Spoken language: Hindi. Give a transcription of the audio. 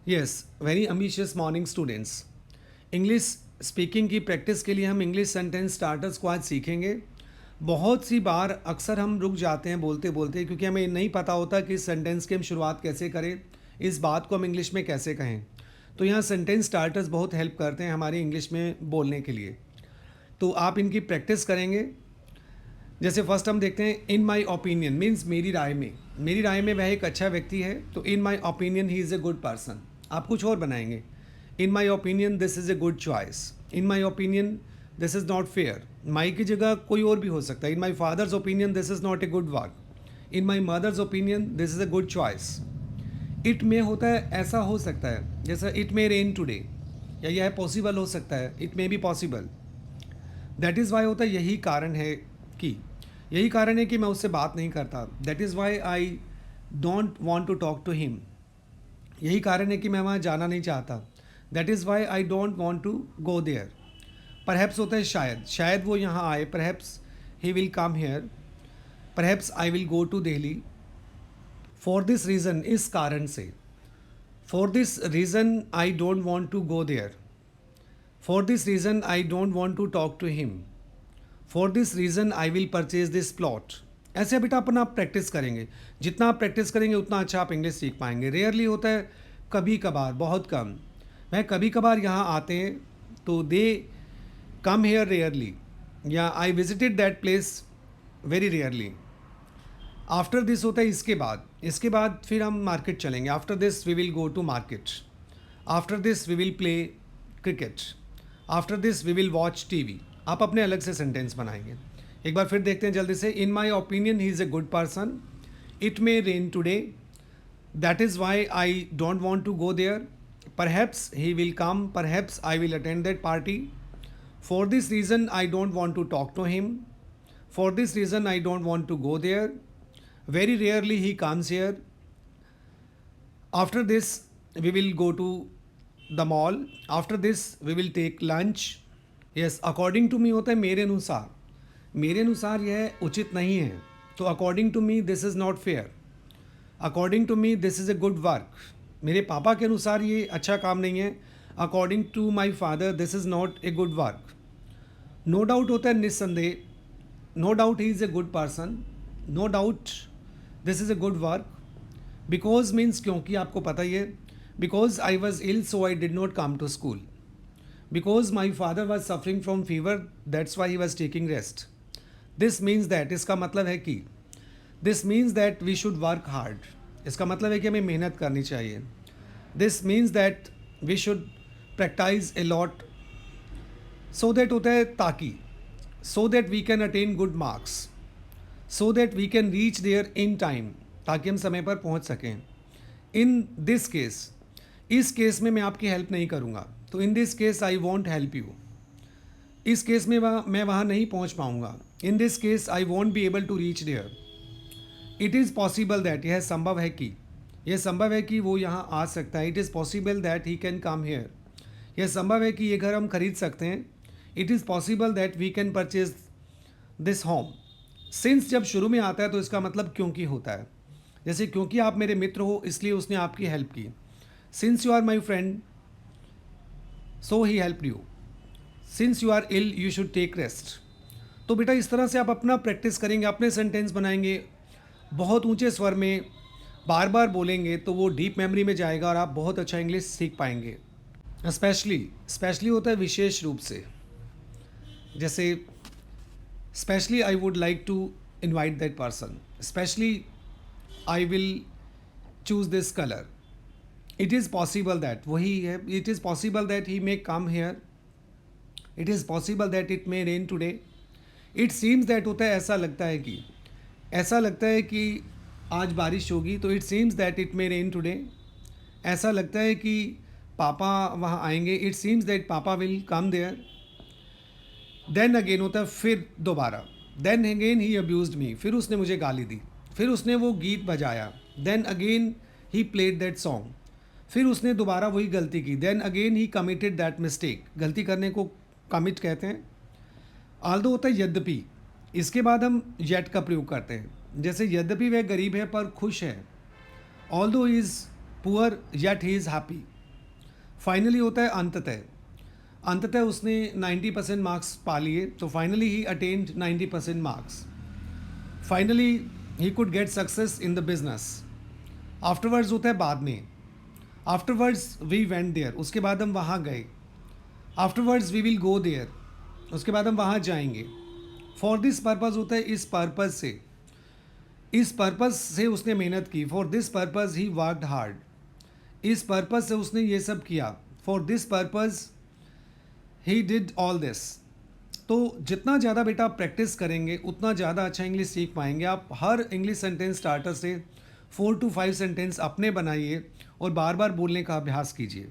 Yes, very ambitious morning students. English speaking की प्रैक्टिस के लिए हम इंग्लिश सेंटेंस स्टार्टर्स को आज सीखेंगे। बहुत सी बार अक्सर हम रुक जाते हैं बोलते बोलते, क्योंकि हमें नहीं पता होता कि इस सेंटेंस की हम शुरुआत कैसे करें, इस बात को हम इंग्लिश में कैसे कहें। तो यहाँ सेंटेंस स्टार्टर्स बहुत हेल्प करते हैं हमारी इंग्लिश में बोलने के लिए। तो आप इनकी प्रैक्टिस करेंगे। जैसे फर्स्ट हम देखते हैं, इन माई ओपिनियन मीन्स मेरी राय में वह एक अच्छा व्यक्ति है। तो in my opinion he is a good person. आप कुछ और बनाएंगे, in my opinion this is a good choice, in my opinion this is not fair. My की जगह कोई और भी हो सकता है। In my father's opinion this is not a good work, in my mother's opinion this is a good choice. It में होता है, ऐसा हो सकता है, जैसा इट मे रेन टुडे, या यह पॉसिबल हो सकता है, it may be possible. That is Y होता है, यही कारण है कि मैं उससे बात नहीं करता। That is why I don't want to talk to him. यही कारण है कि मैं वहाँ जाना नहीं चाहता। That is why I don't want to go there. Perhaps होता है शायद वो यहाँ आए, perhaps he will come here, perhaps I will go to Delhi. For this reason, इस कारण से। For this reason I don't want to go there. For this reason I don't want to talk to him. For this reason I will purchase this plot. ऐसे बेटा अपन आप प्रैक्टिस करेंगे, जितना आप प्रैक्टिस करेंगे उतना अच्छा आप इंग्लिश सीख पाएंगे। रेयरली होता है, कभी कभार, बहुत कम। वह कभी कभार यहाँ आते हैं तो दे कम हेयर रेयरली, या I visited that place very rarely. After this होता है इसके बाद फिर हम मार्केट चलेंगे। After this we will go to market. After this we will play cricket. After this we will watch TV. आप अपने अलग से सेंटेंस बनाएंगे। एक बार फिर देखते हैं जल्दी से। In my opinion he is a good person, it may rain today, that is why I don't want to go there, perhaps he will come, perhaps I will attend that party, for this reason I don't want to talk to him, for this reason I don't want to go there, very rarely he comes here, after this we will go to the mall, after this we will take lunch. Yes, according to me होता है मेरे अनुसार यह उचित नहीं है। तो according to me this is not fair, according to me this is a good work. मेरे पापा के अनुसार ये अच्छा काम नहीं है। According to my father this is not a good work. No doubt होता है निस्संदेह, no doubt he is a good person, no doubt this is a good work. Because means क्योंकि, आपको पता ही है। Because I was ill so I did not come to school. Because my father was suffering from fever that's why he was taking rest. This means that, इसका मतलब है कि, this means that we should work hard. इसका मतलब है कि हमें मेहनत करनी चाहिए। This means that we should practice a lot. So that होता है ताकि, so that we can attain good marks, so that we can reach there in time, ताकि हम समय पर पहुंच सकें। इन दिस केस, इस केस में मैं आपकी हेल्प नहीं करूंगा। तो in this case I want help you. इस केस में मैं वहाँ नहीं पहुँच पाऊँगा। In this case I want be able to reach there. It is possible that, यह संभव है कि, यह संभव है कि वो यहाँ आ सकता है। It is possible that he can come here. यह संभव है कि ये घर हम खरीद सकते हैं। It is possible that we can purchase this home. Since जब शुरू में आता है तो इसका मतलब क्योंकि होता है। जैसे क्योंकि आप मेरे मित्र हो इसलिए उसने आपकी हेल्प की। Since you are my friend so he help you. Since you are ill you should take rest. तो बेटा इस तरह से आप अपना प्रैक्टिस करेंगे, अपने सेंटेंस बनाएंगे, बहुत ऊंचे स्वर में बार बार बोलेंगे तो वो डीप मेमोरी में जाएगा और आप बहुत अच्छा इंग्लिश सीख पाएंगे। स्पेशली होता है विशेष रूप से। जैसे specially I would like to invite that person, specially I will choose this colour. It is possible that, वही है, it is possible that he may come here. It is possible that it may rain today. It seems that होता है ऐसा लगता है कि, ऐसा लगता है कि आज बारिश होगी, तो it seems that it may rain today. ऐसा लगता है कि पापा वहाँ आएंगे, it seems that papa will come there. Then again होता है फिर दोबारा, then again he abused me, फिर उसने मुझे गाली दी, फिर उसने वो गीत बजाया। Then again he played that song, फिर उसने दोबारा वही गलती की। Then again he committed that mistake, गलती करने को कमिट कहते हैं। आल्दो होता है यद्यपि, इसके बाद हम येट का प्रयोग करते हैं। जैसे यद्यपि वह गरीब है पर खुश है। Although he is poor yet he is happy. Finally होता है अंततः। अंततः उसने 90% मार्क्स पा लिए, तो finally he attend 90% marks. Finally he could get success in the business. Afterwards होता है बाद में। आफ्टरवर्ड्स वी वेंट देयर, उसके बाद हम वहाँ गए। Afterwards we will go there, उसके बाद हम वहाँ जाएंगे। फॉर दिस पर्पज़ होता है इस पर्पज़ से। इस पर्पज़ से उसने मेहनत की। For this purpose he worked hard. इस पर्पज़ से उसने ये सब किया। For this purpose he did all this. तो जितना ज़्यादा बेटा आप प्रैक्टिस करेंगे उतना ज़्यादा अच्छा इंग्लिश सीख पाएंगे। आप हर इंग्लिश सेंटेंस स्टार्टर से 4 to 5 सेंटेंस अपने बनाइए और बार बार बोलने का अभ्यास कीजिए।